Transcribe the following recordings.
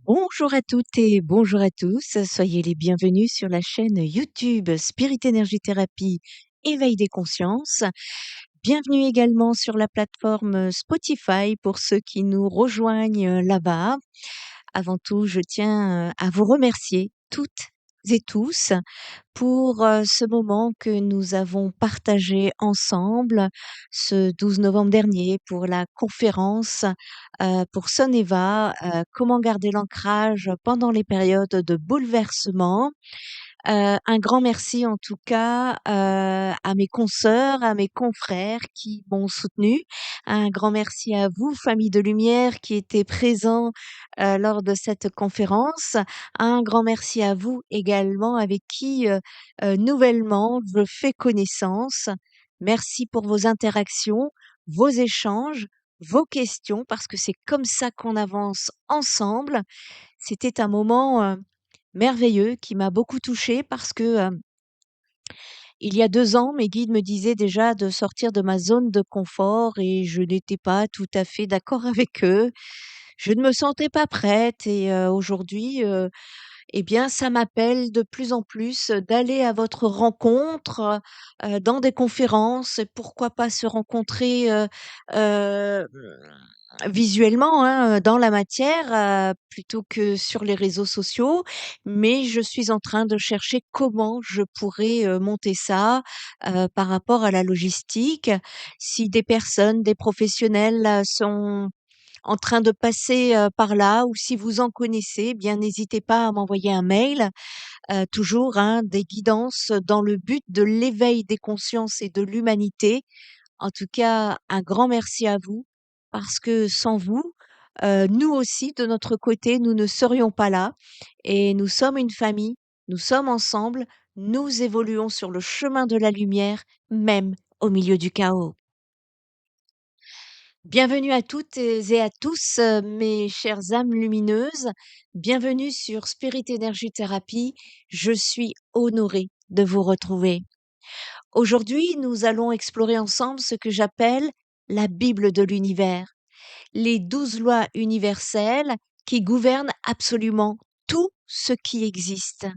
Bonjour à toutes et bonjour à tous. Soyez les bienvenus sur la chaîne YouTube Spirit Énergie Thérapie Éveil des consciences. Bienvenue également sur la plateforme Spotify pour ceux qui nous rejoignent là-bas. Avant tout, je tiens à vous remercier toutes et tous pour ce moment que nous avons partagé ensemble ce 12 novembre dernier pour la conférence pour Soneva, comment garder l'ancrage pendant les périodes de bouleversement. Un grand merci en tout cas, à mes consoeurs, à mes confrères qui m'ont soutenue. Un grand merci à vous, famille de lumière, qui étaient présents, lors de cette conférence. Un grand merci à vous également avec qui, nouvellement je fais connaissance. Merci pour vos interactions, vos échanges, vos questions, parce que c'est comme ça qu'on avance ensemble. C'était un moment, merveilleux qui m'a beaucoup touchée parce que, il y a 2 ans, mes guides me disaient déjà de sortir de ma zone de confort et je n'étais pas tout à fait d'accord avec eux. Je ne me sentais pas prête et aujourd'hui, eh bien, ça m'appelle de plus en plus d'aller à votre rencontre, dans des conférences et pourquoi pas se rencontrer, hem, visuellement, hein, dans la matière, plutôt que sur les réseaux sociaux. Mais je suis en train de chercher comment je pourrais, monter ça, par rapport à la logistique. Si des personnes, des professionnels, sont en train de passer, par là ou si vous en connaissez, eh bien n'hésitez pas à m'envoyer un mail, toujours, hein, des guidances dans le but de l'éveil des consciences et de l'humanité. En tout cas, un grand merci à vous parce que sans vous, nous aussi de notre côté, nous ne serions pas là et nous sommes une famille, nous sommes ensemble, nous évoluons sur le chemin de la lumière, même au milieu du chaos. Bienvenue à toutes et à tous, mes chères âmes lumineuses. Bienvenue sur Spirit Énergie Thérapie. Je suis honorée de vous retrouver. Aujourd'hui, nous allons explorer ensemble ce que j'appelle la Bible de l'univers, les 12 lois universelles qui gouvernent absolument tout ce qui existe.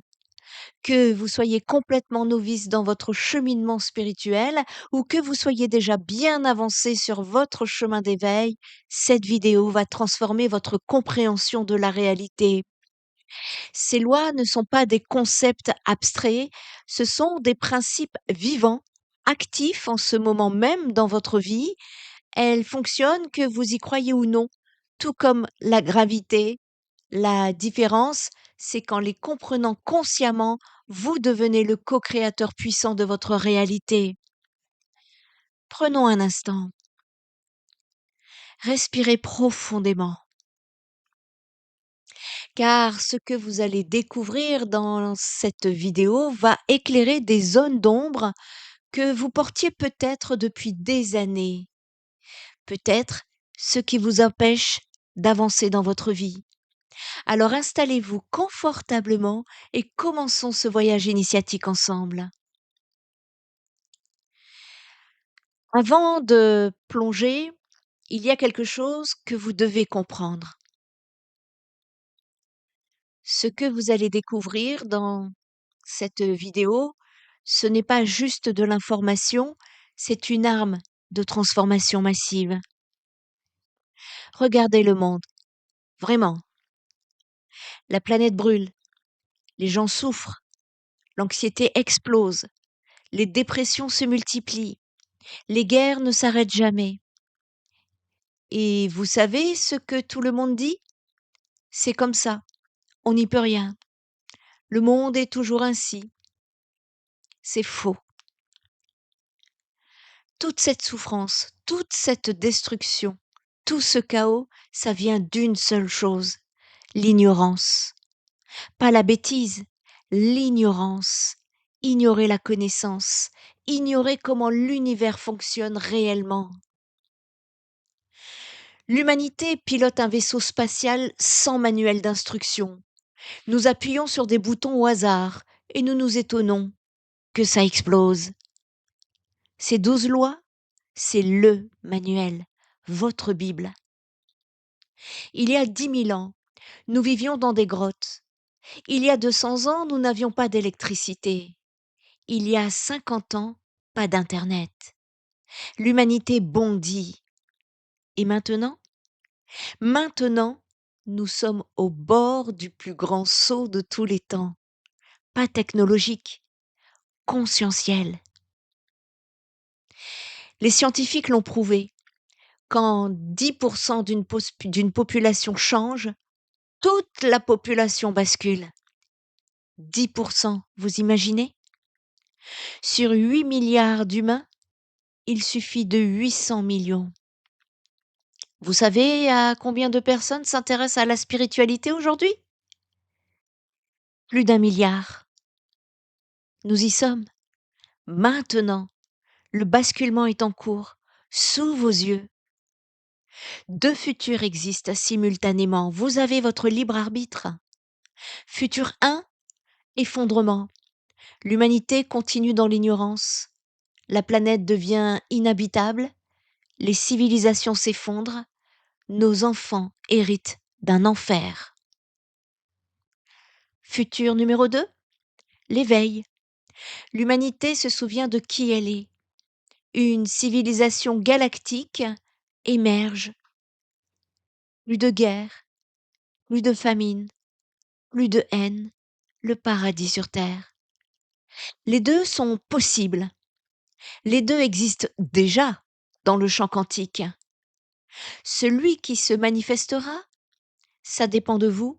Que vous soyez complètement novice dans votre cheminement spirituel ou que vous soyez déjà bien avancé sur votre chemin d'éveil, cette vidéo va transformer votre compréhension de la réalité. Ces lois ne sont pas des concepts abstraits, ce sont des principes vivants, actifs en ce moment même dans votre vie. Elles fonctionnent que vous y croyez ou non, tout comme la gravité. La différence, c'est qu'en les comprenant consciemment, vous devenez le co-créateur puissant de votre réalité. Prenons un instant. Respirez profondément, car ce que vous allez découvrir dans cette vidéo va éclairer des zones d'ombre que vous portiez peut-être depuis des années, peut-être ce qui vous empêche d'avancer dans votre vie. Alors installez-vous confortablement et commençons ce voyage initiatique ensemble. Avant de plonger, il y a quelque chose que vous devez comprendre. Ce que vous allez découvrir dans cette vidéo, ce n'est pas juste de l'information, c'est une arme de transformation massive. Regardez le monde, vraiment. La planète brûle, les gens souffrent, l'anxiété explose, les dépressions se multiplient, les guerres ne s'arrêtent jamais. Et vous savez ce que tout le monde dit? C'est comme ça, on n'y peut rien. Le monde est toujours ainsi. C'est faux. Toute cette souffrance, toute cette destruction, tout ce chaos, ça vient d'une seule chose, l'ignorance. Pas la bêtise, l'ignorance. Ignorer la connaissance, ignorer comment l'univers fonctionne réellement. L'humanité pilote un vaisseau spatial sans manuel d'instruction. Nous appuyons sur des boutons au hasard et nous nous étonnons que ça explose. Ces 12 lois, c'est le manuel, votre Bible. Il y a 10 000 ans, Nous vivions dans des grottes. Il y a 200 ans, nous n'avions pas d'électricité. Il y a 50 ans, pas d'internet. L'humanité bondit. Et maintenant? Maintenant, nous sommes au bord du plus grand saut de tous les temps. Pas technologique, conscientiel. Les scientifiques l'ont prouvé. Quand 10% d'une population change, toute la population bascule. 10%, vous imaginez? Sur 8 milliards d'humains, il suffit de 800 millions. Vous savez à combien de personnes s'intéressent à la spiritualité aujourd'hui? Plus d'un milliard. Nous y sommes. Maintenant, le basculement est en cours, sous vos yeux. 2 futurs existent simultanément. Vous avez votre libre arbitre. Futur 1, effondrement. L'humanité continue dans l'ignorance. La planète devient inhabitable. Les civilisations s'effondrent. Nos enfants héritent d'un enfer. Futur numéro 2, l'éveil. L'humanité se souvient de qui elle est. Une civilisation galactique émerge. Plus de guerre, plus de famine, plus de haine, le paradis sur terre. Les deux sont possibles. Les deux existent déjà dans le champ quantique. Celui qui se manifestera, ça dépend de vous,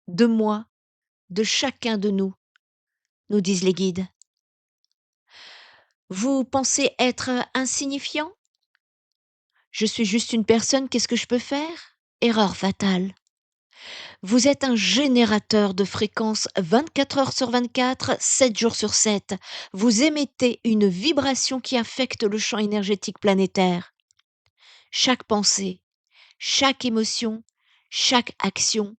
de moi, de chacun de nous, nous disent les guides. Vous pensez être insignifiant? Je suis juste une personne, qu'est-ce que je peux faire? Erreur fatale. Vous êtes un générateur de fréquences 24 heures sur 24, 7 jours sur 7. Vous émettez une vibration qui affecte le champ énergétique planétaire. Chaque pensée, chaque émotion, chaque action,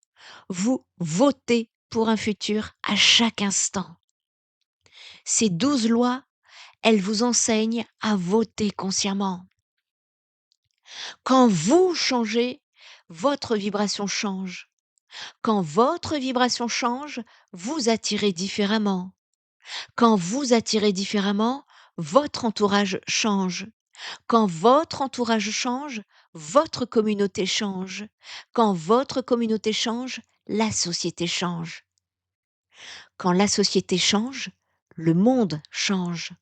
vous votez pour un futur à chaque instant. Ces 12 lois, elles vous enseignent à voter consciemment. Quand vous changez, votre vibration change. Quand votre vibration change, vous attirez différemment. Quand vous attirez différemment, votre entourage change. Quand votre entourage change, votre communauté change. Quand votre communauté change, la société change. Quand la société change, le monde change.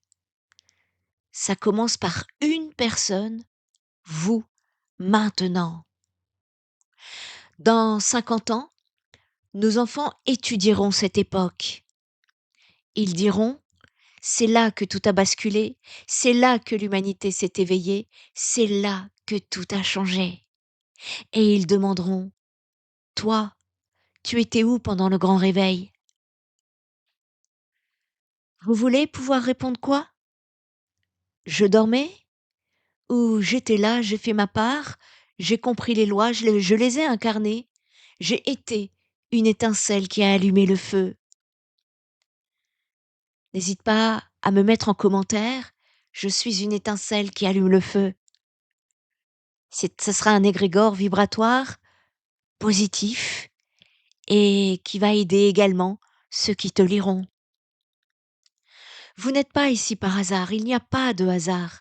Ça commence par une personne, vous, maintenant. Dans 50 ans, nos enfants étudieront cette époque. Ils diront: c'est là que tout a basculé, c'est là que l'humanité s'est éveillée, c'est là que tout a changé. Et ils demanderont: toi, tu étais où pendant le grand réveil? Vous voulez pouvoir répondre quoi? Je dormais? Ou j'étais là, j'ai fait ma part, j'ai compris les lois, je les ai incarnées, j'ai été une étincelle qui a allumé le feu. N'hésite pas à me mettre en commentaire, je suis une étincelle qui allume le feu. Ce sera un égrégore vibratoire positif et qui va aider également ceux qui te liront. Vous n'êtes pas ici par hasard, il n'y a pas de hasard.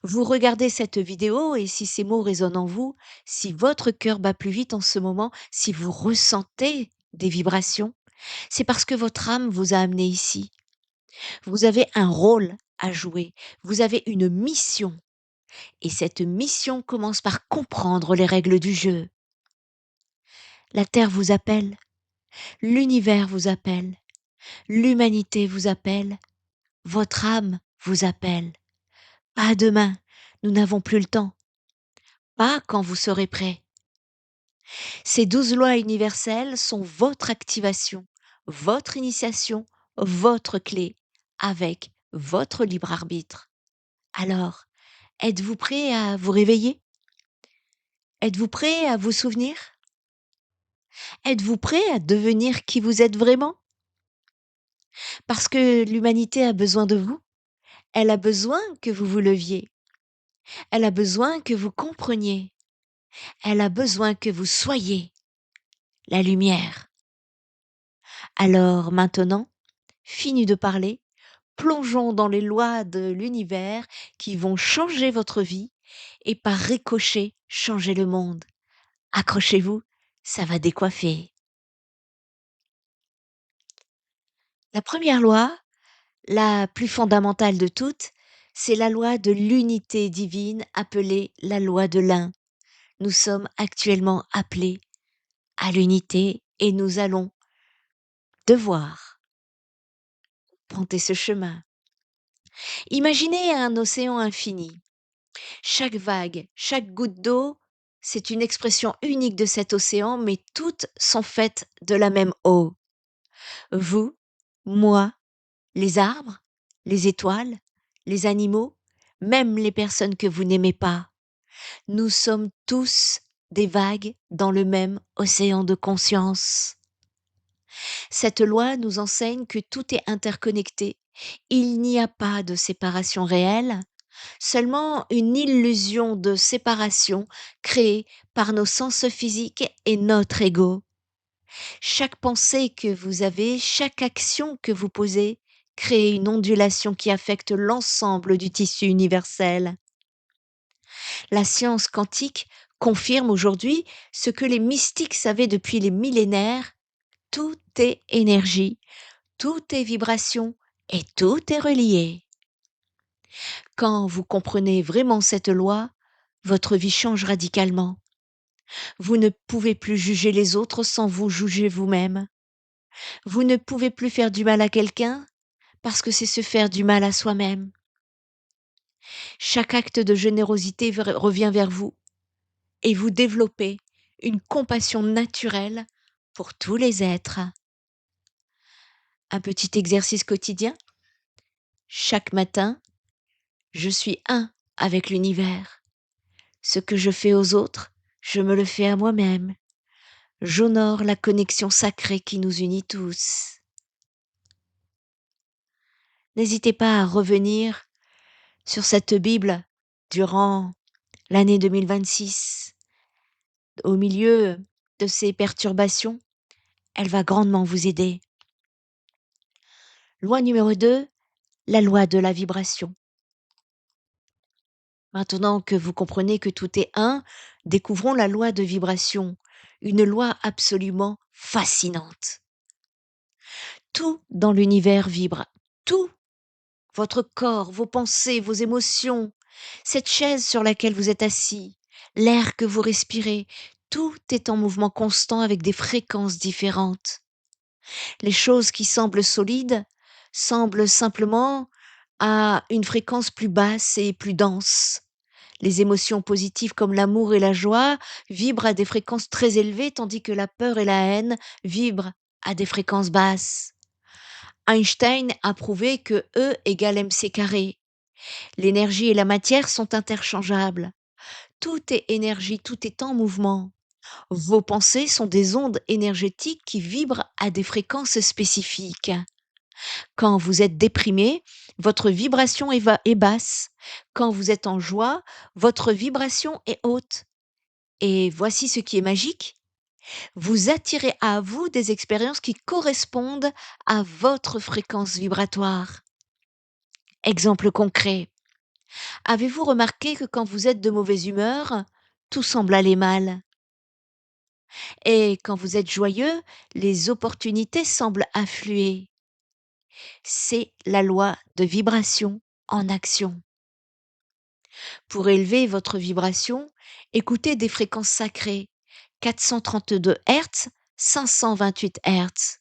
Vous regardez cette vidéo et si ces mots résonnent en vous, si votre cœur bat plus vite en ce moment, si vous ressentez des vibrations, c'est parce que votre âme vous a amené ici. Vous avez un rôle à jouer, vous avez une mission. Et cette mission commence par comprendre les règles du jeu. La Terre vous appelle, l'univers vous appelle, l'humanité vous appelle, votre âme vous appelle. Pas demain, nous n'avons plus le temps. Pas quand vous serez prêt. Ces 12 lois universelles sont votre activation, votre initiation, votre clé, avec votre libre arbitre. Alors, êtes-vous prêt à vous réveiller? Êtes-vous prêt à vous souvenir? Êtes-vous prêt à devenir qui vous êtes vraiment? Parce que l'humanité a besoin de vous. Elle a besoin que vous vous leviez. Elle a besoin que vous compreniez. Elle a besoin que vous soyez. la lumière. Alors maintenant, fini de parler, plongeons dans les lois de l'univers qui vont changer votre vie et par ricochet changer le monde. Accrochez-vous, ça va décoiffer. La première loi, la plus fondamentale de toutes, c'est la loi de l'unité divine appelée la loi de l'un. Nous sommes actuellement appelés à l'unité et nous allons devoir emprunter ce chemin. Imaginez un océan infini. Chaque vague, chaque goutte d'eau, c'est une expression unique de cet océan, mais toutes sont faites de la même eau. Vous, moi, les arbres, les étoiles, les animaux, même les personnes que vous n'aimez pas. Nous sommes tous des vagues dans le même océan de conscience. Cette loi nous enseigne que tout est interconnecté. Il n'y a pas de séparation réelle, seulement une illusion de séparation créée par nos sens physiques et notre ego. Chaque pensée que vous avez, chaque action que vous posez, crée une ondulation qui affecte l'ensemble du tissu universel. La science quantique confirme aujourd'hui ce que les mystiques savaient depuis les millénaires: tout est énergie, tout est vibration et tout est relié. Quand vous comprenez vraiment cette loi, votre vie change radicalement. Vous ne pouvez plus juger les autres sans vous juger vous-même. Vous ne pouvez plus faire du mal à quelqu'un parce que c'est se faire du mal à soi-même. Chaque acte de générosité revient vers vous et vous développez une compassion naturelle pour tous les êtres. Un petit exercice quotidien. Chaque matin, je suis un avec l'univers. Ce que je fais aux autres, je me le fais à moi-même. J'honore la connexion sacrée qui nous unit tous. N'hésitez pas à revenir sur cette Bible durant l'année 2026. Au milieu de ces perturbations, elle va grandement vous aider. Loi numéro 2, la loi de la vibration. Maintenant que vous comprenez que tout est un, découvrons la loi de vibration, une loi absolument fascinante. Tout dans l'univers vibre, tout, votre corps, vos pensées, vos émotions, cette chaise sur laquelle vous êtes assis, l'air que vous respirez, tout est en mouvement constant avec des fréquences différentes. Les choses qui semblent solides semblent simplement à une fréquence plus basse et plus dense. Les émotions positives comme l'amour et la joie vibrent à des fréquences très élevées, tandis que la peur et la haine vibrent à des fréquences basses. Einstein a prouvé que E égale mc carré. L'énergie et la matière sont interchangeables. Tout est énergie, tout est en mouvement. Vos pensées sont des ondes énergétiques qui vibrent à des fréquences spécifiques. Quand vous êtes déprimé, votre vibration est basse. Quand vous êtes en joie, votre vibration est haute. Et voici ce qui est magique. Vous attirez à vous des expériences qui correspondent à votre fréquence vibratoire. Exemple concret. Avez-vous remarqué que quand vous êtes de mauvaise humeur, tout semble aller mal? Et quand vous êtes joyeux, les opportunités semblent affluer. C'est la loi de vibration en action. Pour élever votre vibration, écoutez des fréquences sacrées, 432 Hz, 528 Hz.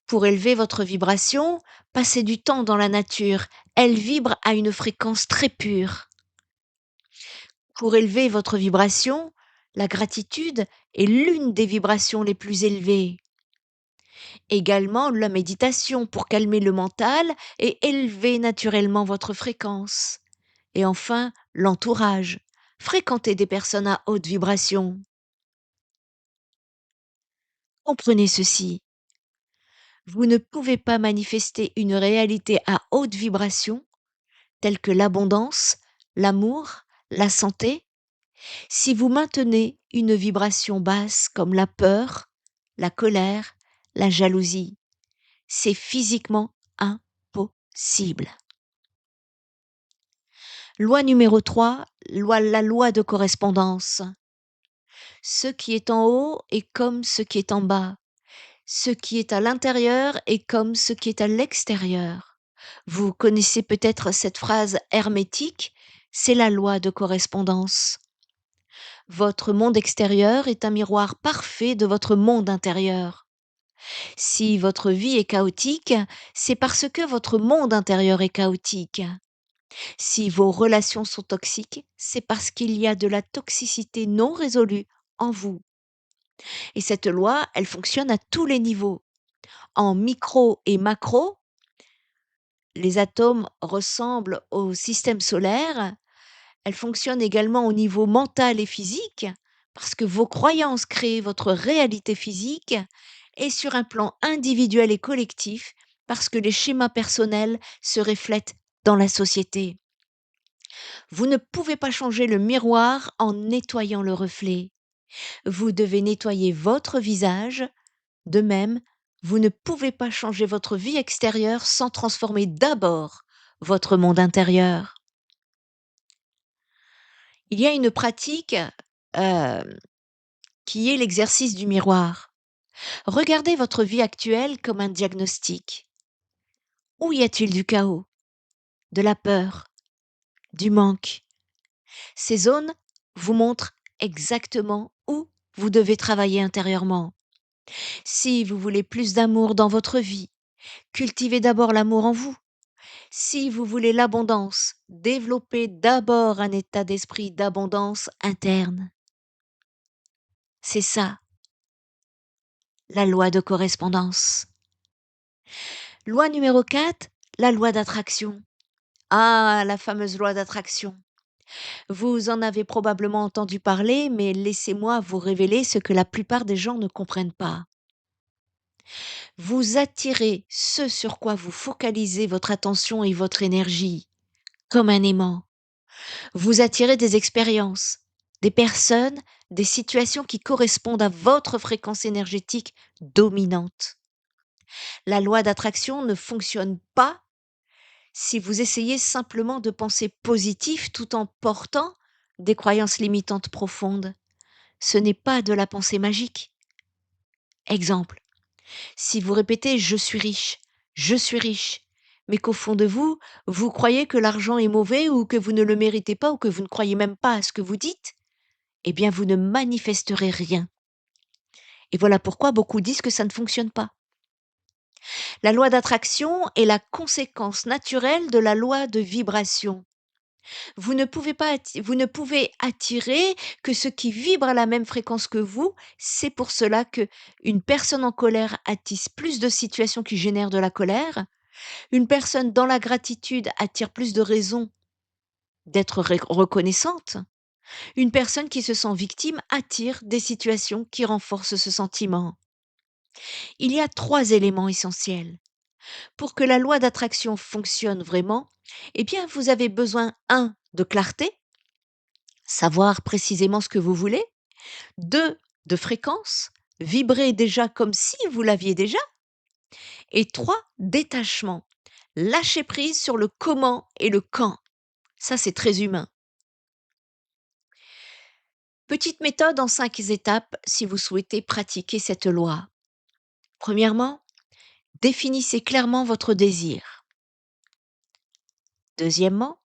Pour élever votre vibration, passez du temps dans la nature, elle vibre à une fréquence très pure. Pour élever votre vibration, la gratitude est l'une des vibrations les plus élevées. Également la méditation pour calmer le mental et élever naturellement votre fréquence. Et enfin, l'entourage. Fréquentez des personnes à haute vibration. Comprenez ceci. Vous ne pouvez pas manifester une réalité à haute vibration, telle que l'abondance, l'amour, la santé, Si vous maintenez une vibration basse comme la peur, la colère, la jalousie, c'est physiquement impossible. Loi numéro 3, la loi de correspondance. Ce qui est en haut est comme ce qui est en bas. Ce qui est à l'intérieur est comme ce qui est à l'extérieur. Vous connaissez peut-être cette phrase hermétique, c'est la loi de correspondance. Votre monde extérieur est un miroir parfait de votre monde intérieur. Si votre vie est chaotique, c'est parce que votre monde intérieur est chaotique. Si vos relations sont toxiques, c'est parce qu'il y a de la toxicité non résolue en vous. Et cette loi, elle fonctionne à tous les niveaux. En micro et macro, les atomes ressemblent au système solaire. Elle fonctionne également au niveau mental et physique, parce que vos croyances créent votre réalité physique, et sur un plan individuel et collectif, parce que les schémas personnels se reflètent dans la société. Vous ne pouvez pas changer le miroir en nettoyant le reflet. Vous devez nettoyer votre visage. De même, vous ne pouvez pas changer votre vie extérieure sans transformer d'abord votre monde intérieur. Il y a une pratique qui est l'exercice du miroir. Regardez votre vie actuelle comme un diagnostic. Où y a-t-il du chaos, de la peur, du manque? Ces zones vous montrent exactement où vous devez travailler intérieurement. Si vous voulez plus d'amour dans votre vie, cultivez d'abord l'amour en vous. Si vous voulez l'abondance, développez d'abord un état d'esprit d'abondance interne. C'est ça, la loi de correspondance. Loi numéro 4, la loi d'attraction. Ah, la fameuse loi d'attraction. Vous en avez probablement entendu parler, mais laissez-moi vous révéler ce que la plupart des gens ne comprennent pas. Vous attirez ce sur quoi vous focalisez votre attention et votre énergie, comme un aimant. Vous attirez des expériences, des personnes, des situations qui correspondent à votre fréquence énergétique dominante. La loi d'attraction ne fonctionne pas si vous essayez simplement de penser positif tout en portant des croyances limitantes profondes. Ce n'est pas de la pensée magique. Exemple, si vous répétez je suis riche, mais qu'au fond de vous, vous croyez que l'argent est mauvais ou que vous ne le méritez pas ou que vous ne croyez même pas à ce que vous dites, eh bien vous ne manifesterez rien. Et voilà pourquoi beaucoup disent que ça ne fonctionne pas. La loi d'attraction est la conséquence naturelle de la loi de vibration. Vous ne pouvez attirer que ce qui vibre à la même fréquence que vous. C'est pour cela que une personne en colère attise plus de situations qui génèrent de la colère. Une personne dans la gratitude attire plus de raisons d'être reconnaissante. Une personne qui se sent victime attire des situations qui renforcent ce sentiment. Il y a 3 éléments essentiels. Pour que la loi d'attraction fonctionne vraiment, eh bien, vous avez besoin, un, de clarté, savoir précisément ce que vous voulez. 2, de fréquence, vibrer déjà comme si vous l'aviez déjà. Et 3, détachement, lâcher prise sur le comment et le quand. Ça, c'est très humain. Petite méthode en 5 étapes si vous souhaitez pratiquer cette loi. Premièrement, définissez clairement votre désir. Deuxièmement,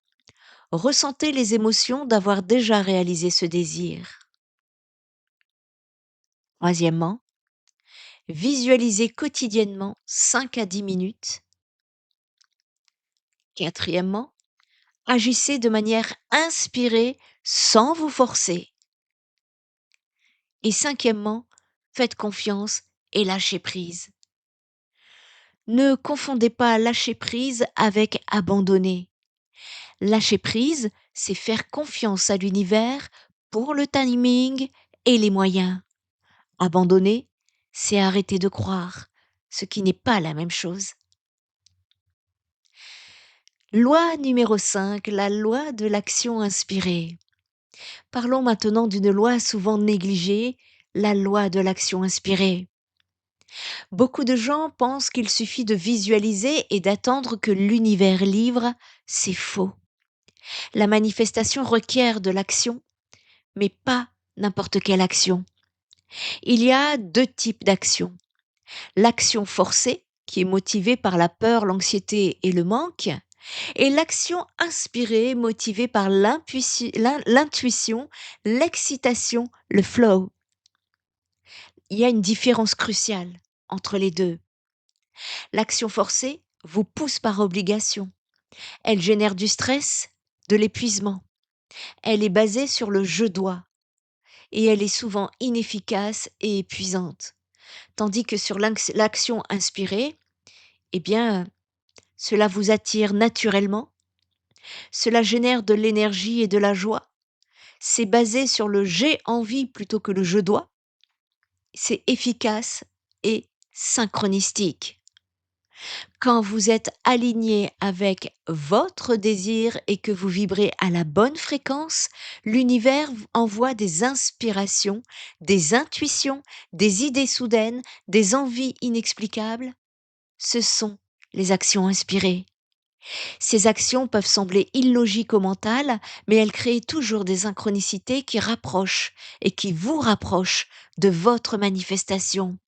ressentez les émotions d'avoir déjà réalisé ce désir. Troisièmement, visualisez quotidiennement 5 à 10 minutes. Quatrièmement, agissez de manière inspirée sans vous forcer. Et cinquièmement, faites confiance et lâchez prise. Ne confondez pas lâcher prise avec abandonner. Lâcher prise, c'est faire confiance à l'univers pour le timing et les moyens. Abandonner, c'est arrêter de croire, ce qui n'est pas la même chose. Loi numéro 5, la loi de l'action inspirée. Parlons maintenant d'une loi souvent négligée, la loi de l'action inspirée. Beaucoup de gens pensent qu'il suffit de visualiser et d'attendre que l'univers livre. C'est faux. La manifestation requiert de l'action, mais pas n'importe quelle action. Il y a deux types d'actions. L'action forcée, qui est motivée par la peur, l'anxiété et le manque, et l'action inspirée, motivée par l'intuition, l'excitation, le flow. Il y a une différence cruciale entre les deux. L'action forcée vous pousse par obligation. Elle génère du stress, de l'épuisement. Elle est basée sur le je dois et elle est souvent inefficace et épuisante. Tandis que sur l'action inspirée, eh bien, cela vous attire naturellement, cela génère de l'énergie et de la joie. C'est basé sur le j'ai envie plutôt que le je dois. C'est efficace et synchronistique. Quand vous êtes aligné avec votre désir et que vous vibrez à la bonne fréquence, l'univers envoie des inspirations, des intuitions, des idées soudaines, des envies inexplicables. Ce sont les actions inspirées. Ces actions peuvent sembler illogiques au mental, mais elles créent toujours des synchronicités qui rapprochent et qui vous rapprochent de votre manifestation.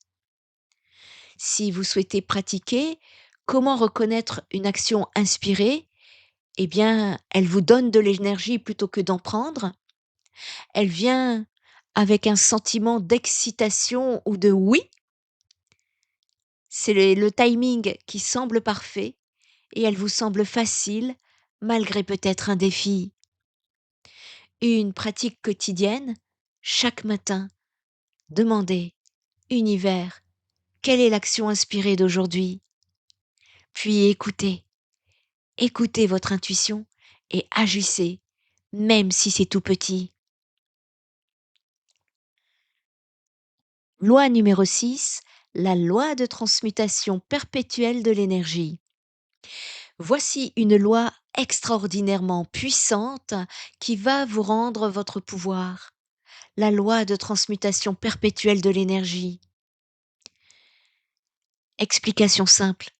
Si vous souhaitez pratiquer, comment reconnaître une action inspirée? Eh bien, elle vous donne de l'énergie plutôt que d'en prendre. Elle vient avec un sentiment d'excitation ou de oui. C'est le timing qui semble parfait et elle vous semble facile malgré peut-être un défi. Une pratique quotidienne, chaque matin, demandez, univers, quelle est l'action inspirée d'aujourd'hui? Puis écoutez. Écoutez votre intuition et agissez, même si c'est tout petit. Loi numéro 6, la loi de transmutation perpétuelle de l'énergie. Voici une loi extraordinairement puissante qui va vous rendre votre pouvoir. La loi de transmutation perpétuelle de l'énergie. Explication simple.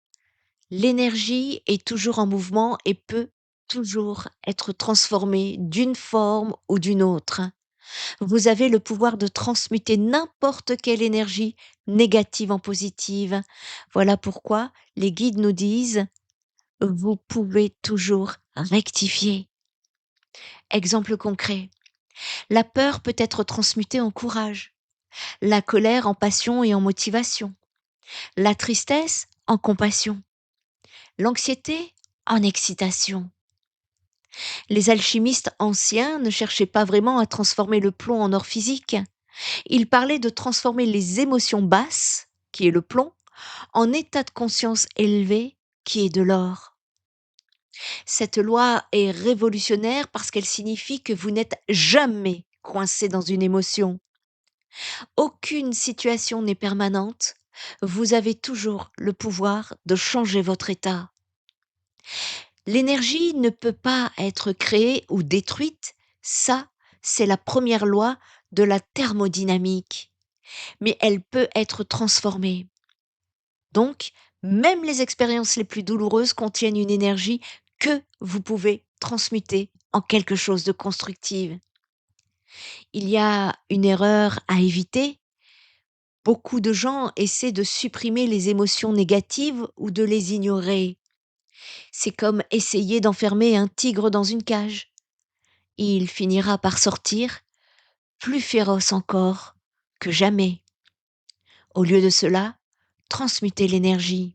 L'énergie est toujours en mouvement et peut toujours être transformée d'une forme ou d'une autre. Vous avez le pouvoir de transmuter n'importe quelle énergie négative en positive. Voilà pourquoi les guides nous disent, vous pouvez toujours rectifier. Exemple concret. La peur peut être transmutée en courage, la colère en passion et en motivation, la tristesse en compassion, l'anxiété en excitation. Les alchimistes anciens ne cherchaient pas vraiment à transformer le plomb en or physique. Ils parlaient de transformer les émotions basses, qui est le plomb, en état de conscience élevé, qui est de l'or. Cette loi est révolutionnaire parce qu'elle signifie que vous n'êtes jamais coincé dans une émotion. Aucune situation n'est permanente. Vous avez toujours le pouvoir de changer votre état. L'énergie ne peut pas être créée ou détruite. Ça, c'est la première loi de la thermodynamique. Mais elle peut être transformée. Donc, même les expériences les plus douloureuses contiennent une énergie que vous pouvez transmuter en quelque chose de constructif. Il y a une erreur à éviter. Beaucoup de gens essaient de supprimer les émotions négatives ou de les ignorer. C'est comme essayer d'enfermer un tigre dans une cage. Il finira par sortir, plus féroce encore que jamais. Au lieu de cela, transmutez l'énergie.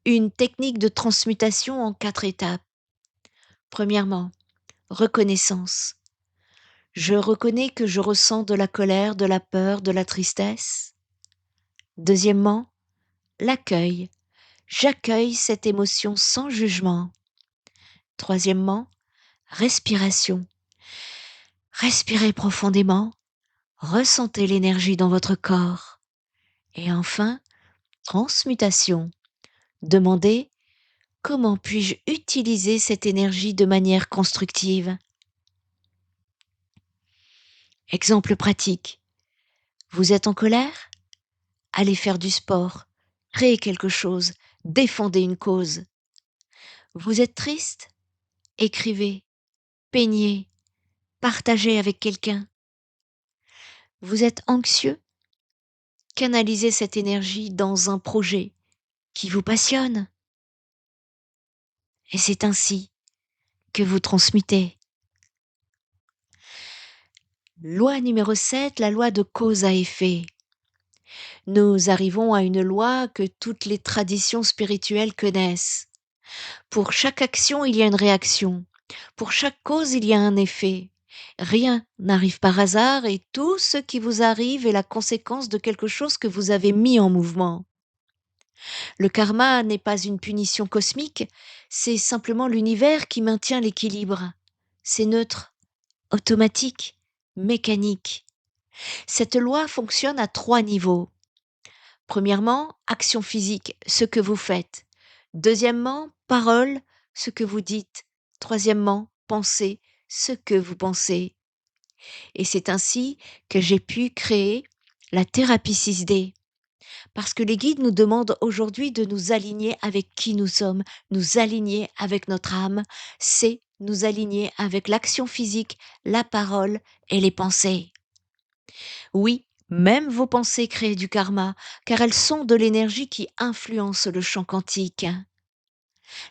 Une technique de transmutation en 4 étapes. Premièrement, reconnaissance. Je reconnais que je ressens de la colère, de la peur, de la tristesse. Deuxièmement, l'accueil. J'accueille cette émotion sans jugement. Troisièmement, respiration. Respirez profondément, ressentez l'énergie dans votre corps. Et enfin, transmutation. Demandez comment puis-je utiliser cette énergie de manière constructive. Exemple pratique, vous êtes en colère? Allez faire du sport, créez quelque chose, défendez une cause. Vous êtes triste? Écrivez, peignez, partagez avec quelqu'un. Vous êtes anxieux? Canalisez cette énergie dans un projet qui vous passionne. Et c'est ainsi que vous transmutez. Loi numéro 7, la loi de cause à effet. Nous arrivons à une loi que toutes les traditions spirituelles connaissent. Pour chaque action, il y a une réaction. Pour chaque cause, il y a un effet. Rien n'arrive par hasard et tout ce qui vous arrive est la conséquence de quelque chose que vous avez mis en mouvement. Le karma n'est pas une punition cosmique, c'est simplement l'univers qui maintient l'équilibre. C'est neutre, automatique, mécanique. Cette loi fonctionne à 3 niveaux. Premièrement, action physique, ce que vous faites. Deuxièmement, parole, ce que vous dites. Troisièmement, pensée, ce que vous pensez. Et c'est ainsi que j'ai pu créer la thérapie 6D. Parce que les guides nous demandent aujourd'hui de nous aligner avec qui nous sommes, nous aligner avec notre âme, c'est nous aligner avec l'action physique, la parole et les pensées. Oui, même vos pensées créent du karma, car elles sont de l'énergie qui influence le champ quantique.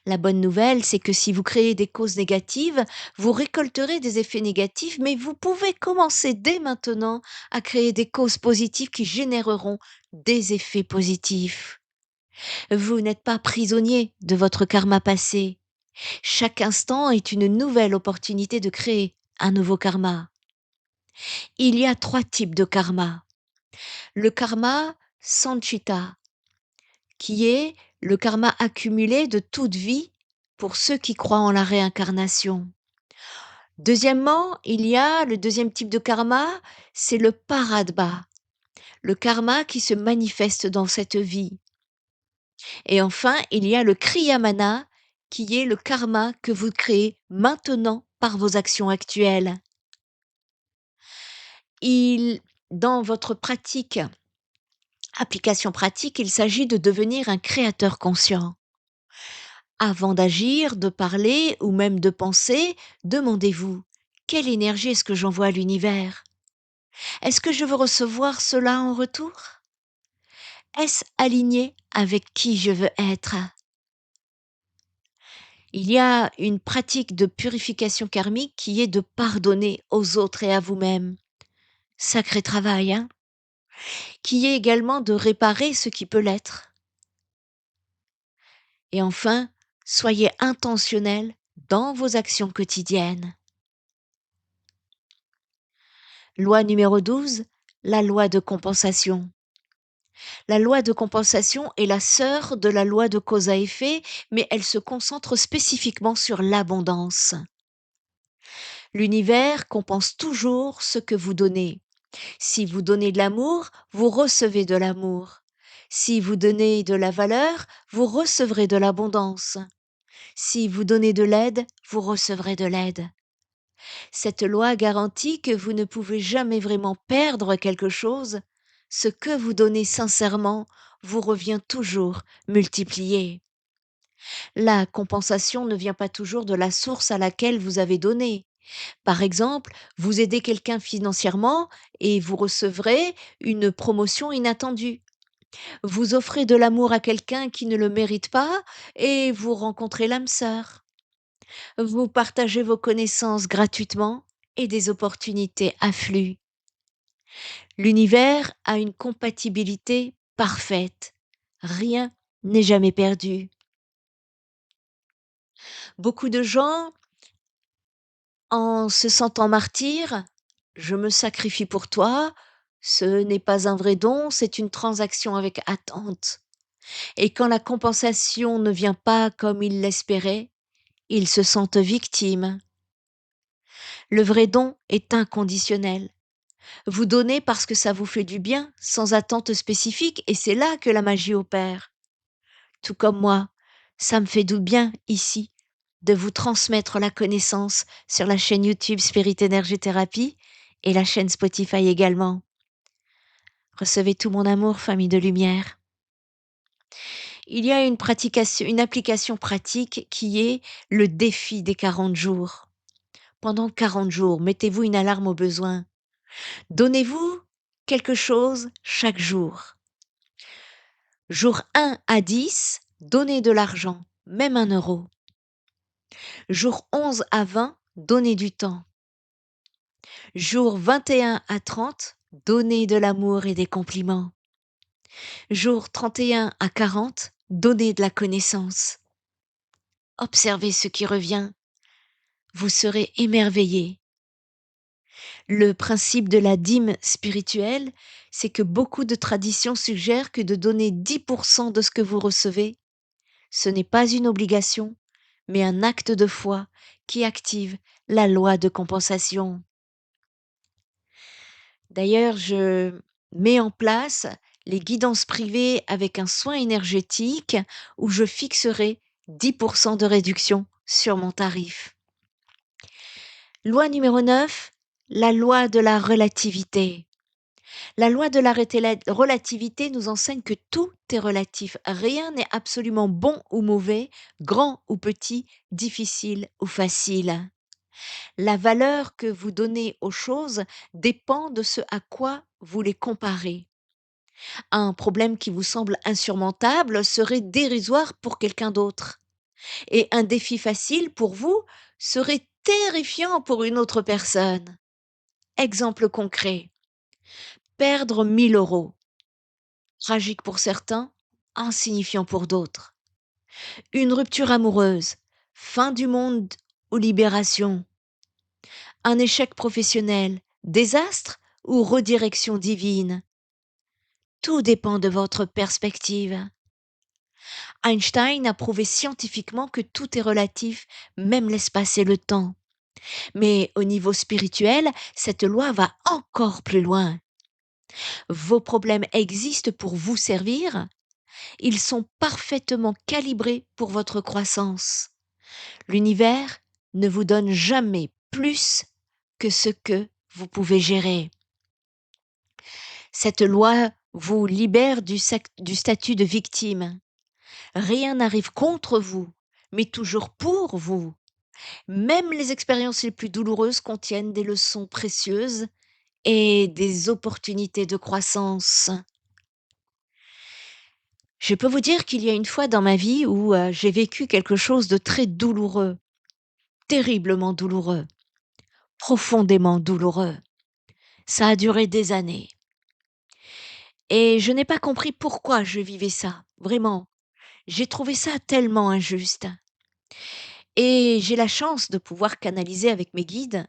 La bonne nouvelle, c'est que si vous créez des causes négatives, vous récolterez des effets négatifs, mais vous pouvez commencer dès maintenant à créer des causes positives qui généreront des effets positifs. Vous n'êtes pas prisonnier de votre karma passé. Chaque instant est une nouvelle opportunité de créer un nouveau karma. Il y a 3 types de karma. Le karma sanchita, qui est le karma accumulé de toute vie pour ceux qui croient en la réincarnation. Deuxièmement, il y a le deuxième type de karma, c'est le paradba, le karma qui se manifeste dans cette vie. Et enfin, il y a le kriyamana, qui est le karma que vous créez maintenant par vos actions actuelles. Il, dans votre pratique, application pratique, il s'agit de devenir un créateur conscient. Avant d'agir, de parler ou même de penser, demandez-vous, quelle énergie est-ce que j'envoie à l'univers? Est-ce que je veux recevoir cela en retour? Est-ce aligné avec qui je veux être? Il y a une pratique de purification karmique qui est de pardonner aux autres et à vous-même. Sacré travail, hein? Qui est également de réparer ce qui peut l'être. Et enfin, soyez intentionnel dans vos actions quotidiennes. Loi numéro 12, la loi de compensation. La loi de compensation est la sœur de la loi de cause à effet, mais elle se concentre spécifiquement sur l'abondance. L'univers compense toujours ce que vous donnez. Si vous donnez de l'amour, vous recevez de l'amour. Si vous donnez de la valeur, vous recevrez de l'abondance. Si vous donnez de l'aide, vous recevrez de l'aide. Cette loi garantit que vous ne pouvez jamais vraiment perdre quelque chose. Ce que vous donnez sincèrement vous revient toujours multiplié. La compensation ne vient pas toujours de la source à laquelle vous avez donné. Par exemple, vous aidez quelqu'un financièrement et vous recevrez une promotion inattendue. Vous offrez de l'amour à quelqu'un qui ne le mérite pas et vous rencontrez l'âme sœur. Vous partagez vos connaissances gratuitement et des opportunités affluent. L'univers a une compatibilité parfaite. Rien n'est jamais perdu. Beaucoup de gens, en se sentant martyrs, je me sacrifie pour toi, ce n'est pas un vrai don, c'est une transaction avec attente. Et quand la compensation ne vient pas comme ils l'espéraient, ils se sentent victimes. Le vrai don est inconditionnel. Vous donnez parce que ça vous fait du bien, sans attente spécifique, et c'est là que la magie opère. Tout comme moi, ça me fait du bien ici de vous transmettre la connaissance sur la chaîne YouTube Spirit Energy Therapy et la chaîne Spotify également. Recevez tout mon amour, famille de lumière. Il y a une application pratique qui est le défi des 40 jours. Pendant 40 jours, mettez-vous une alarme au besoin. Donnez-vous quelque chose chaque jour. Jour 1 à 10, donnez de l'argent, même 1 euro. Jour 11 à 20, donnez du temps. Jour 21 à 30, donnez de l'amour et des compliments. Jour 31 à 40, donnez de la connaissance. Observez ce qui revient. Vous serez émerveillé. Le principe de la dîme spirituelle, c'est que beaucoup de traditions suggèrent que de donner 10% de ce que vous recevez, ce n'est pas une obligation, mais un acte de foi qui active la loi de compensation. D'ailleurs, je mets en place les guidances privées avec un soin énergétique où je fixerai 10% de réduction sur mon tarif. Loi numéro 9, la loi de la relativité. La loi de la relativité nous enseigne que tout est relatif. Rien n'est absolument bon ou mauvais, grand ou petit, difficile ou facile. La valeur que vous donnez aux choses dépend de ce à quoi vous les comparez. Un problème qui vous semble insurmontable serait dérisoire pour quelqu'un d'autre. Et un défi facile pour vous serait terrifiant pour une autre personne. Exemple concret, perdre 1 000 euros. Tragique pour certains, insignifiant pour d'autres. Une rupture amoureuse, fin du monde ou libération. Un échec professionnel, désastre ou redirection divine. Tout dépend de votre perspective. Einstein a prouvé scientifiquement que tout est relatif, même l'espace et le temps. Mais au niveau spirituel, cette loi va encore plus loin. Vos problèmes existent pour vous servir, ils sont parfaitement calibrés pour votre croissance. L'univers ne vous donne jamais plus que ce que vous pouvez gérer. Cette loi vous libère du statut de victime. Rien n'arrive contre vous, mais toujours pour vous. Même les expériences les plus douloureuses contiennent des leçons précieuses et des opportunités de croissance. Je peux vous dire qu'il y a une fois dans ma vie où j'ai vécu quelque chose de très douloureux, terriblement douloureux, profondément douloureux. Ça a duré des années. Et je n'ai pas compris pourquoi je vivais ça, vraiment. J'ai trouvé ça tellement injuste. Et j'ai la chance de pouvoir canaliser avec mes guides.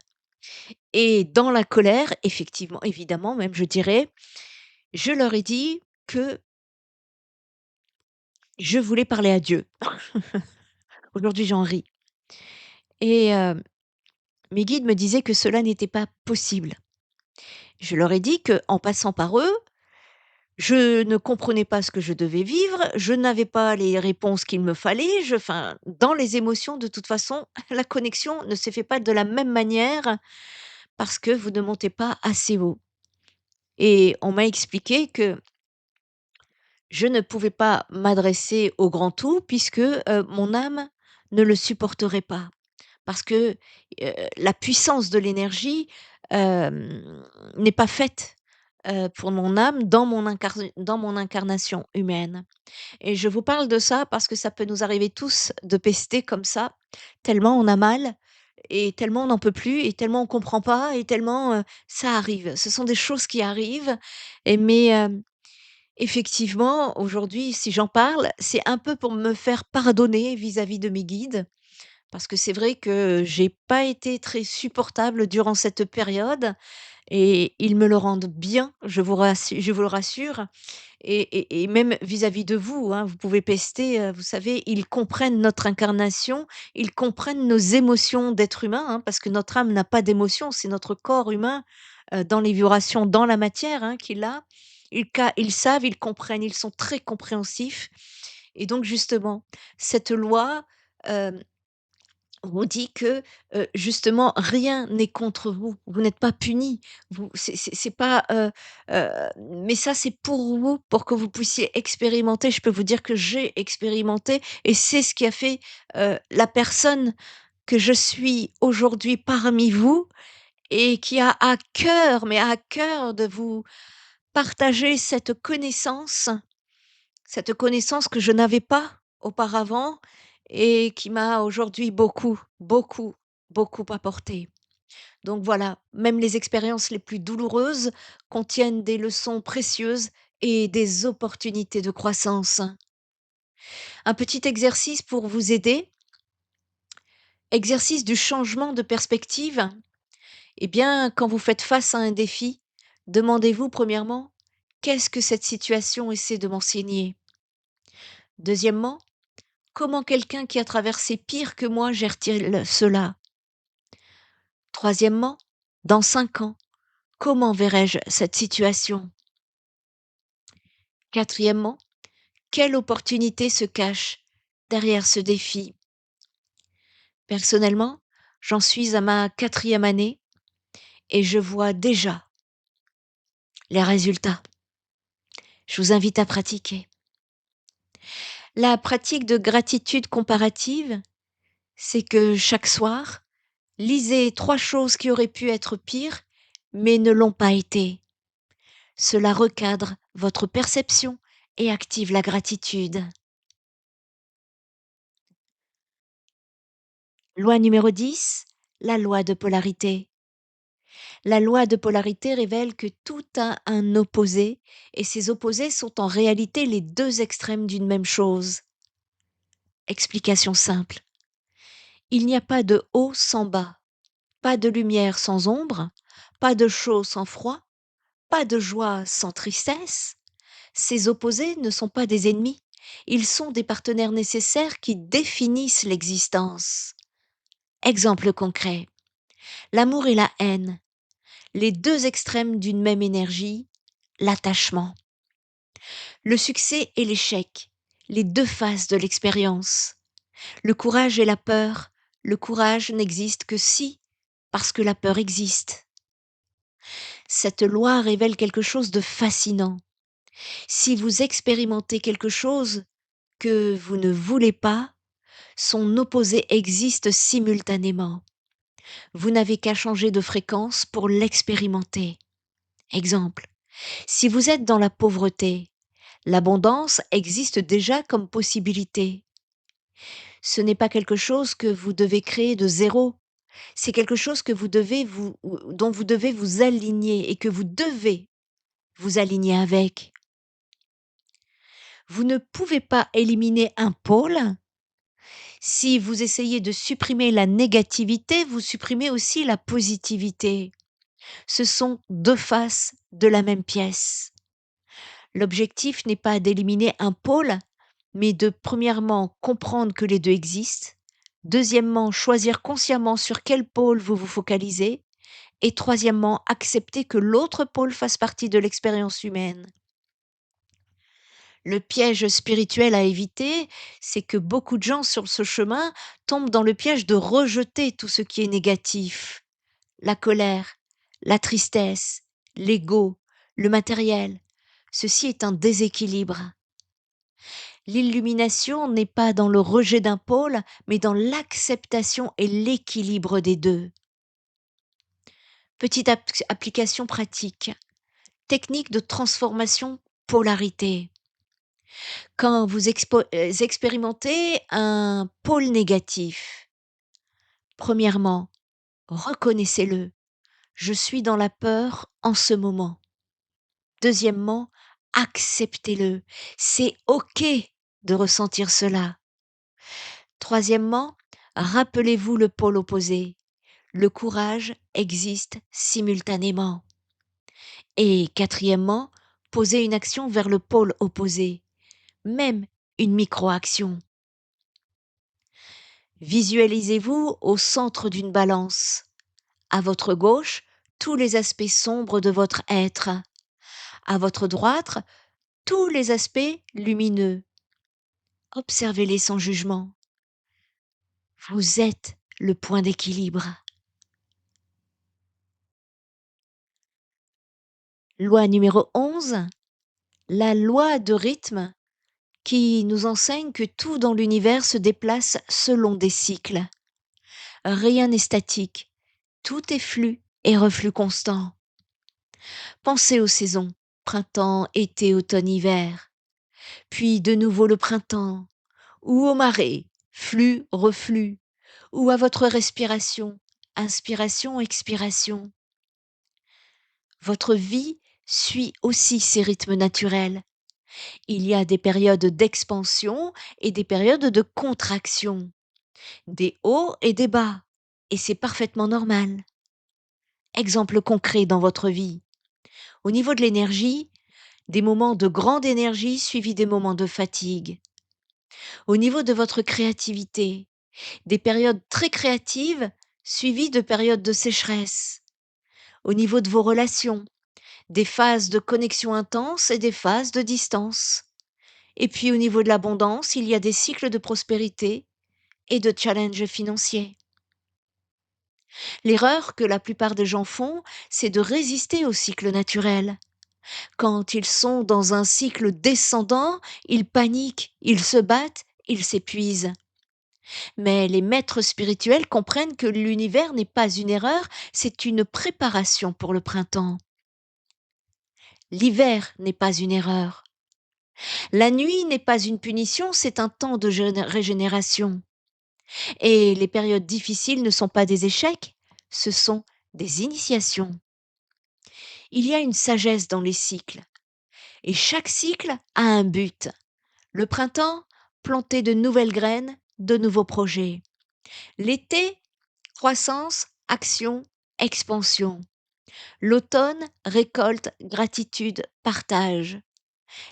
Et dans la colère, effectivement, évidemment, même je dirais, je leur ai dit que je voulais parler à Dieu. Aujourd'hui, j'en ris. Et mes guides me disaient que cela n'était pas possible. Je leur ai dit que, en passant par eux, je ne comprenais pas ce que je devais vivre, je n'avais pas les réponses qu'il me fallait, enfin, dans les émotions, de toute façon, la connexion ne s'est fait pas de la même manière parce que vous ne montez pas assez haut. Et on m'a expliqué que je ne pouvais pas m'adresser au grand tout puisque mon âme ne le supporterait pas. Parce que la puissance de l'énergie n'est pas faite pour mon âme dans mon incarnation humaine. Et je vous parle de ça parce que ça peut nous arriver tous de pester comme ça, tellement on a mal et tellement on n'en peut plus et tellement on comprend pas et tellement, ça arrive. Ce sont des choses qui arrivent mais effectivement, aujourd'hui, si j'en parle, c'est un peu pour me faire pardonner vis-à-vis de mes guides parce que c'est vrai que j'ai pas été très supportable durant cette période et ils me le rendent bien, je vous le rassure et même vis-à-vis de vous, hein, vous pouvez pester, vous savez, ils comprennent notre incarnation, ils comprennent nos émotions d'être humain, hein, parce que notre âme n'a pas d'émotion, c'est notre corps humain, dans les vibrations, dans la matière, hein, qu'il a. Ils savent, ils comprennent, ils sont très compréhensifs et donc justement, cette loi, hem On vous dit que, justement rien n'est contre vous. Vous n'êtes pas puni. Vous c'est pas, mais ça c'est pour vous, pour que vous puissiez expérimenter. Je peux vous dire que j'ai expérimenté et c'est ce qui a fait, la personne que je suis aujourd'hui parmi vous et qui a à cœur, mais à cœur de vous partager cette connaissance que je n'avais pas auparavant et qui m'a aujourd'hui beaucoup, beaucoup, beaucoup apporté. Donc voilà, même les expériences les plus douloureuses contiennent des leçons précieuses et des opportunités de croissance. Un petit exercice pour vous aider, exercice du changement de perspective. Eh bien, quand vous faites face à un défi, demandez-vous premièrement, qu'est-ce que cette situation essaie de m'enseigner? Deuxièmement, comment quelqu'un qui a traversé pire que moi gère-t-il cela? Troisièmement, dans 5 ans, comment verrai-je cette situation? Quatrièmement, quelle opportunité se cache derrière ce défi? Personnellement, j'en suis à ma 4e année et je vois déjà les résultats. Je vous invite à pratiquer. La pratique de gratitude comparative, c'est que chaque soir, lisez 3 choses qui auraient pu être pires, mais ne l'ont pas été. Cela recadre votre perception et active la gratitude. Loi numéro 10, la loi de polarité. La loi de polarité révèle que tout a un opposé et ces opposés sont en réalité les 2 extrêmes d'une même chose. Explication simple. Il n'y a pas de haut sans bas, pas de lumière sans ombre, pas de chaud sans froid, pas de joie sans tristesse. Ces opposés ne sont pas des ennemis, ils sont des partenaires nécessaires qui définissent l'existence. Exemple concret, l'amour et la haine, les 2 extrêmes d'une même énergie, l'attachement. Le succès et l'échec, les 2 faces de l'expérience. Le courage et la peur, le courage n'existe que si, parce que la peur existe. Cette loi révèle quelque chose de fascinant. Si vous expérimentez quelque chose que vous ne voulez pas, son opposé existe simultanément. Vous n'avez qu'à changer de fréquence pour l'expérimenter. Exemple, si vous êtes dans la pauvreté, l'abondance existe déjà comme possibilité. Ce n'est pas quelque chose que vous devez créer de zéro, c'est quelque chose que dont vous devez vous aligner et que vous devez vous aligner avec. Vous ne pouvez pas éliminer un pôle. Si vous essayez de supprimer la négativité, vous supprimez aussi la positivité. Ce sont 2 faces de la même pièce. L'objectif n'est pas d'éliminer un pôle, mais de premièrement comprendre que les 2 existent, deuxièmement choisir consciemment sur quel pôle vous vous focalisez et troisièmement accepter que l'autre pôle fasse partie de l'expérience humaine. Le piège spirituel à éviter, c'est que beaucoup de gens sur ce chemin tombent dans le piège de rejeter tout ce qui est négatif. La colère, la tristesse, l'ego, le matériel. Ceci est un déséquilibre. L'illumination n'est pas dans le rejet d'un pôle, mais dans l'acceptation et l'équilibre des 2. Petite application pratique. Technique de transformation polarité. Quand vous expérimentez un pôle négatif, premièrement, reconnaissez-le. Je suis dans la peur en ce moment. Deuxièmement, acceptez-le. C'est OK de ressentir cela. Troisièmement, rappelez-vous le pôle opposé. Le courage existe simultanément. Et quatrièmement, posez une action vers le pôle opposé, même une micro-action. Visualisez-vous au centre d'une balance. À votre gauche, tous les aspects sombres de votre être. À votre droite, tous les aspects lumineux. Observez-les sans jugement. Vous êtes le point d'équilibre. Loi numéro 11, la loi de rythme qui nous enseigne que tout dans l'univers se déplace selon des cycles. Rien n'est statique, tout est flux et reflux constant. Pensez aux saisons, printemps, été, automne, hiver, puis de nouveau le printemps, ou aux marées, flux, reflux, ou à votre respiration, inspiration, expiration. Votre vie suit aussi ces rythmes naturels. Il y a des périodes d'expansion et des périodes de contraction, des hauts et des bas, et c'est parfaitement normal. Exemple concret dans votre vie. Au niveau de l'énergie, des moments de grande énergie suivis des moments de fatigue. Au niveau de votre créativité, des périodes très créatives suivies de périodes de sécheresse. Au niveau de vos relations, des phases de connexion intense et des phases de distance. Et puis au niveau de l'abondance, il y a des cycles de prospérité et de challenges financiers. L'erreur que la plupart des gens font, c'est de résister au cycle naturel. Quand ils sont dans un cycle descendant, ils paniquent, ils se battent, ils s'épuisent. Mais les maîtres spirituels comprennent que l'univers n'est pas une erreur, c'est une préparation pour le printemps. L'hiver n'est pas une erreur. La nuit n'est pas une punition, c'est un temps de régénération. Et les périodes difficiles ne sont pas des échecs, ce sont des initiations. Il y a une sagesse dans les cycles, et chaque cycle a un but. Le printemps, planter de nouvelles graines, de nouveaux projets. L'été, croissance, action, expansion. L'automne, récolte, gratitude, partage.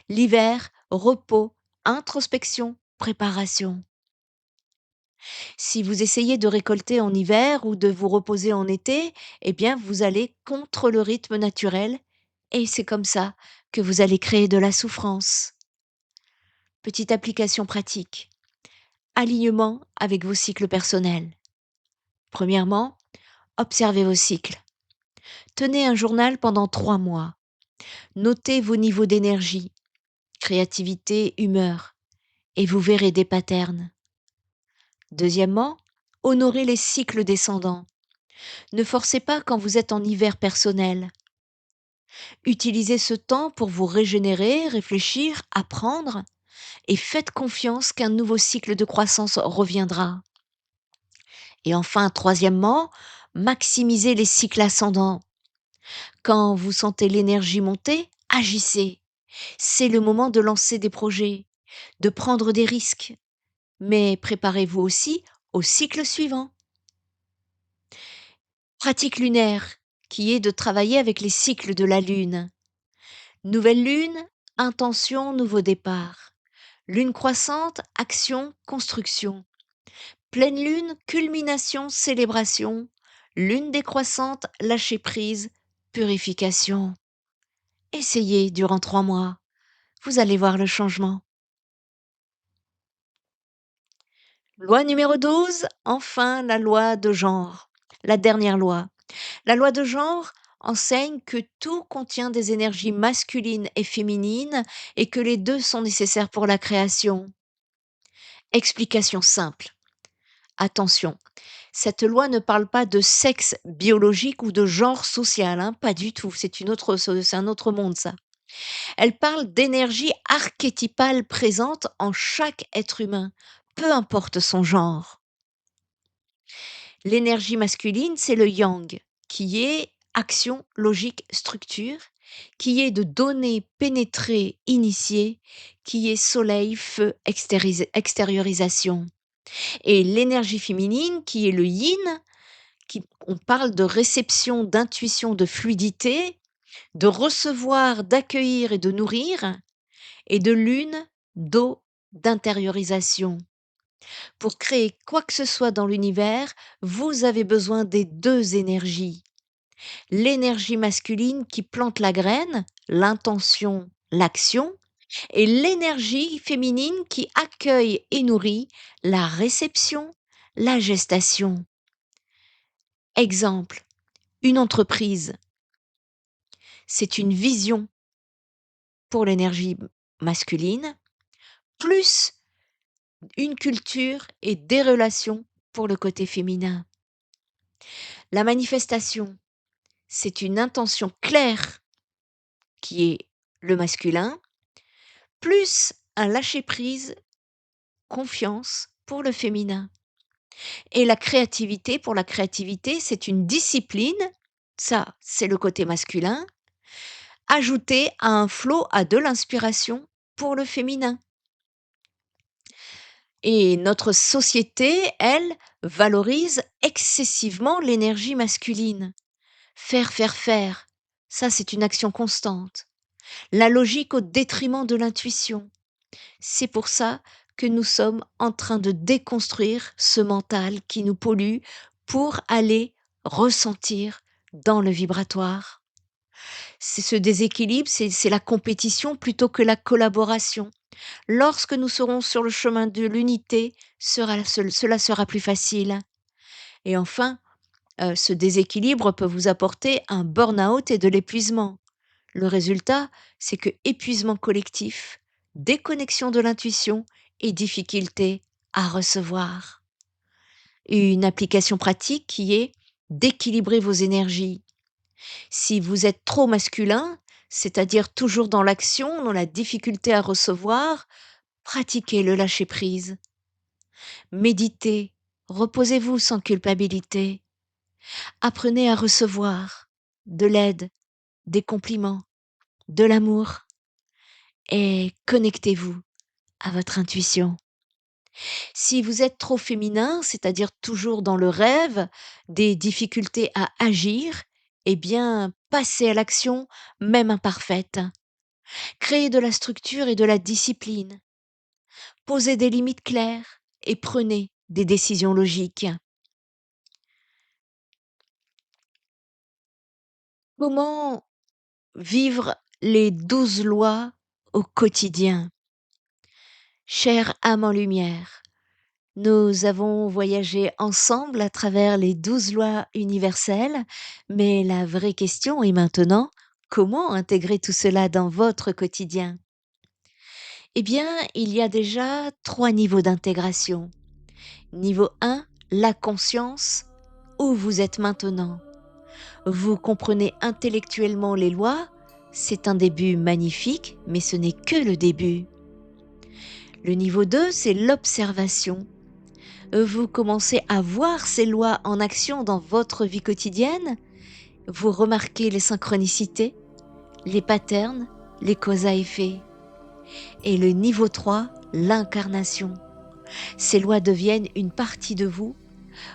L'hiver, repos, introspection, préparation. Si vous essayez de récolter en hiver ou de vous reposer en été, eh bien vous allez contre le rythme naturel et c'est comme ça que vous allez créer de la souffrance. Petite application pratique. Alignement avec vos cycles personnels. Premièrement, observez vos cycles. Tenez un journal pendant 3 mois. Notez vos niveaux d'énergie, créativité, humeur, et vous verrez des patterns. Deuxièmement, honorez les cycles descendants. Ne forcez pas quand vous êtes en hiver personnel. Utilisez ce temps pour vous régénérer, réfléchir, apprendre, et faites confiance qu'un nouveau cycle de croissance reviendra. Et enfin, troisièmement, maximisez les cycles ascendants. Quand vous sentez l'énergie monter, agissez. C'est le moment de lancer des projets, de prendre des risques. Mais préparez-vous aussi au cycle suivant. Pratique lunaire, qui est de travailler avec les cycles de la Lune. Nouvelle lune, intention, nouveau départ. Lune croissante, action, construction. Pleine lune, culmination, célébration. Lune décroissante, lâcher prise, purification. Essayez durant 3 mois. Vous allez voir le changement. Loi numéro 12, enfin la loi de genre. La dernière loi. La loi de genre enseigne que tout contient des énergies masculines et féminines et que les deux sont nécessaires pour la création. Explication simple. Attention, cette loi ne parle pas de sexe biologique ou de genre social, hein, pas du tout. C'est un autre monde, ça. Elle parle d'énergie archétypale présente en chaque être humain, peu importe son genre. L'énergie masculine, c'est le yang, qui est action, logique, structure, qui est de donner, pénétrer, initier, qui est soleil, feu, extériorisation. Et l'énergie féminine, qui est le yin, on parle de réception, d'intuition, de fluidité, de recevoir, d'accueillir et de nourrir, et de lune, d'eau, d'intériorisation. Pour créer quoi que ce soit dans l'univers, vous avez besoin des deux énergies. L'énergie masculine qui plante la graine, l'intention, l'action, et l'énergie féminine qui accueille et nourrit la réception, la gestation. Exemple, une entreprise, c'est une vision pour l'énergie masculine, plus une culture et des relations pour le côté féminin. La manifestation, c'est une intention claire qui est le masculin, plus un lâcher-prise, confiance pour le féminin. Et la créativité, pour la créativité, c'est une discipline, ça, c'est le côté masculin, ajouté à un flot, à de l'inspiration pour le féminin. Et notre société, elle, valorise excessivement l'énergie masculine. Faire, faire, faire, ça c'est une action constante. La logique au détriment de l'intuition. C'est pour ça que nous sommes en train de déconstruire ce mental qui nous pollue pour aller ressentir dans le vibratoire. C'est ce déséquilibre, c'est la compétition plutôt que la collaboration. Lorsque nous serons sur le chemin de l'unité, cela sera plus facile. Et enfin, ce déséquilibre peut vous apporter un burn-out et de l'épuisement. Le résultat, c'est que épuisement collectif, déconnexion de l'intuition et difficulté à recevoir. Une application pratique qui est d'équilibrer vos énergies. Si vous êtes trop masculin, c'est-à-dire toujours dans l'action, dans la difficulté à recevoir, pratiquez le lâcher-prise. Méditez, reposez-vous sans culpabilité. Apprenez à recevoir de l'aide, des compliments, de l'amour et connectez-vous à votre intuition. Si vous êtes trop féminin, c'est-à-dire toujours dans le rêve, des difficultés à agir, eh bien, passez à l'action, même imparfaite. Créez de la structure et de la discipline. Posez des limites claires et prenez des décisions logiques. Comment vivre les 12 lois au quotidien? Chère âme en lumière, nous avons voyagé ensemble à travers les 12 lois universelles, mais la vraie question est maintenant, comment intégrer tout cela dans votre quotidien? Eh bien, il y a déjà 3 niveaux d'intégration. Niveau 1, la conscience, où vous êtes maintenant. Vous comprenez intellectuellement les lois, c'est un début magnifique, mais ce n'est que le début. Le niveau 2, c'est l'observation. Vous commencez à voir ces lois en action dans votre vie quotidienne, vous remarquez les synchronicités, les patterns, les causes à effet. Et le niveau 3, l'incarnation. Ces lois deviennent une partie de vous,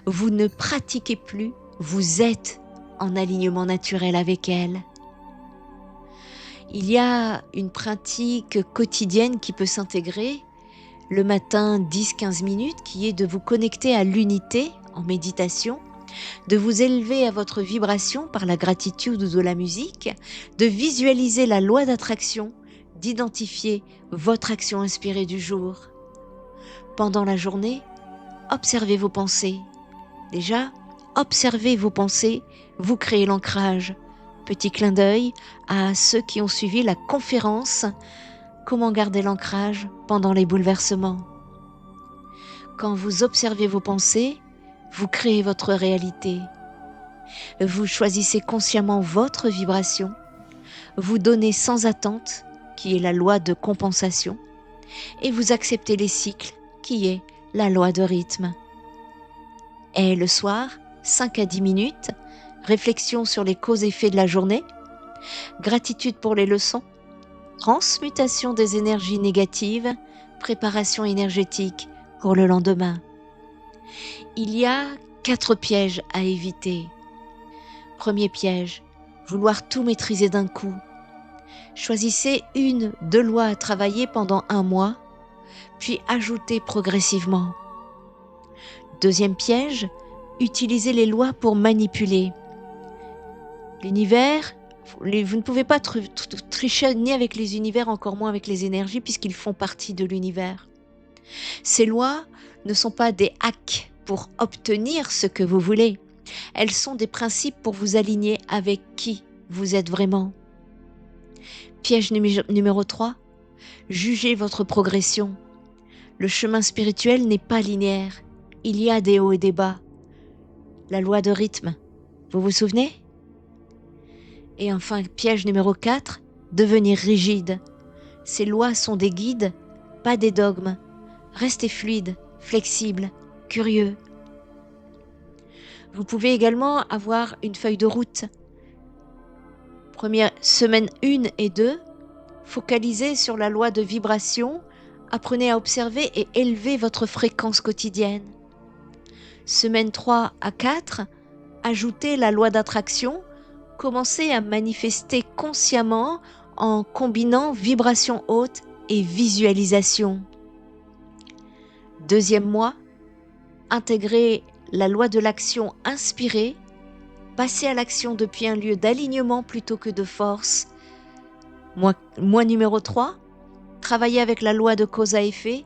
vous ne pratiquez plus, vous êtes en alignement naturel avec elles. Il y a une pratique quotidienne qui peut s'intégrer le matin 10-15 minutes qui est de vous connecter à l'unité en méditation, de vous élever à votre vibration par la gratitude ou de la musique, de visualiser la loi d'attraction, d'identifier votre action inspirée du jour. Pendant la journée, observez vos pensées. Déjà, observez vos pensées, vous créez l'ancrage. Petit clin d'œil à ceux qui ont suivi la conférence Comment garder l'ancrage pendant les bouleversements. Quand vous observez vos pensées, vous créez votre réalité. Vous choisissez consciemment votre vibration, vous donnez sans attente, qui est la loi de compensation, et vous acceptez les cycles, qui est la loi de rythme. Et le soir, 5 à 10 minutes, réflexion sur les causes-effets de la journée, gratitude pour les leçons, transmutation des énergies négatives, préparation énergétique pour le lendemain. Il y a 4 pièges à éviter. Premier piège, vouloir tout maîtriser d'un coup. Choisissez 1-2 lois à travailler pendant 1 mois, puis ajoutez progressivement. Deuxième piège, utilisez les lois pour manipuler. L'univers, vous ne pouvez pas tricher ni avec les univers, encore moins avec les énergies, puisqu'ils font partie de l'univers. Ces lois ne sont pas des hacks pour obtenir ce que vous voulez. Elles sont des principes pour vous aligner avec qui vous êtes vraiment. Piège numéro 3, jugez votre progression. Le chemin spirituel n'est pas linéaire. Il y a des hauts et des bas. La loi de rythme, vous vous souvenez? Et enfin, piège numéro 4, devenir rigide. Ces lois sont des guides, pas des dogmes. Restez fluide, flexible, curieux. Vous pouvez également avoir une feuille de route. Première semaine 1 et 2, focalisez sur la loi de vibration, apprenez à observer et élever votre fréquence quotidienne. Semaine 3 à 4, ajoutez la loi d'attraction, commencez à manifester consciemment en combinant vibration haute et visualisation. Deuxième mois, intégrez la loi de l'action inspirée, passez à l'action depuis un lieu d'alignement plutôt que de force. Mois numéro 3, travaillez avec la loi de cause à effet,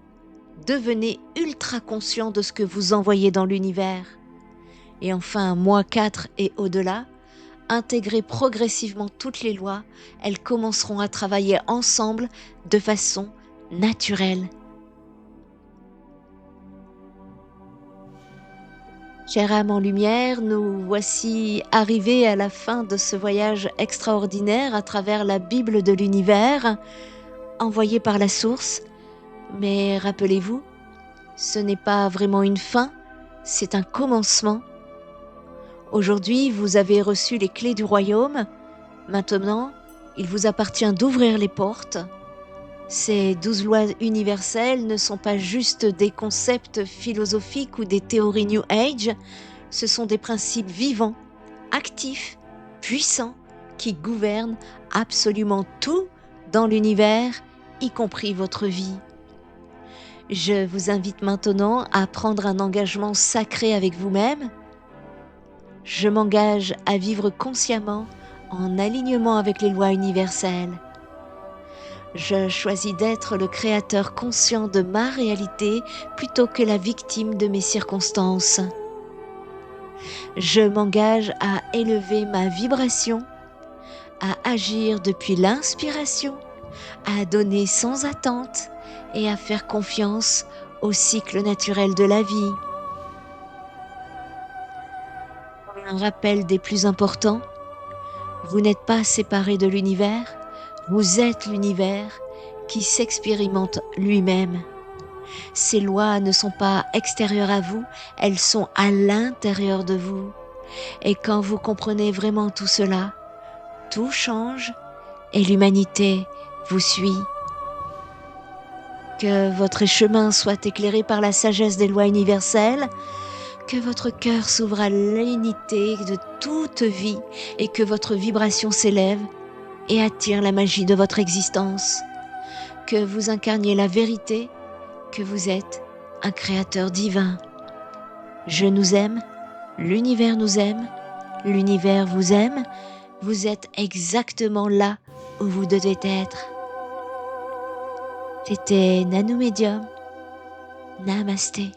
devenez ultra conscient de ce que vous envoyez dans l'univers. Et enfin, mois 4 et au-delà, intégrez progressivement toutes les lois, elles commenceront à travailler ensemble de façon naturelle. Chère âme en lumière, nous voici arrivés à la fin de ce voyage extraordinaire à travers la Bible de l'univers, envoyée par la source. Mais rappelez-vous, ce n'est pas vraiment une fin, c'est un commencement. Aujourd'hui, vous avez reçu les clés du royaume. Maintenant, il vous appartient d'ouvrir les portes. Ces 12 lois universelles ne sont pas juste des concepts philosophiques ou des théories New Age, ce sont des principes vivants, actifs, puissants, qui gouvernent absolument tout dans l'univers, y compris votre vie. Je vous invite maintenant à prendre un engagement sacré avec vous-même. Je m'engage à vivre consciemment en alignement avec les lois universelles. Je choisis d'être le créateur conscient de ma réalité plutôt que la victime de mes circonstances. Je m'engage à élever ma vibration, à agir depuis l'inspiration, à donner sans attente et à faire confiance au cycle naturel de la vie. Un rappel des plus importants, vous n'êtes pas séparés de l'univers, vous êtes l'univers qui s'expérimente lui-même. Ces lois ne sont pas extérieures à vous, elles sont à l'intérieur de vous. Et quand vous comprenez vraiment tout cela, tout change et l'humanité vous suit. Que votre chemin soit éclairé par la sagesse des lois universelles, que votre cœur s'ouvre à l'unité de toute vie et que votre vibration s'élève et attire la magie de votre existence. Que vous incarniez la vérité, que vous êtes un créateur divin. Je nous aime, l'univers nous aime, l'univers vous aime, vous êtes exactement là où vous devez être. C'était Nano Medium. Namasté.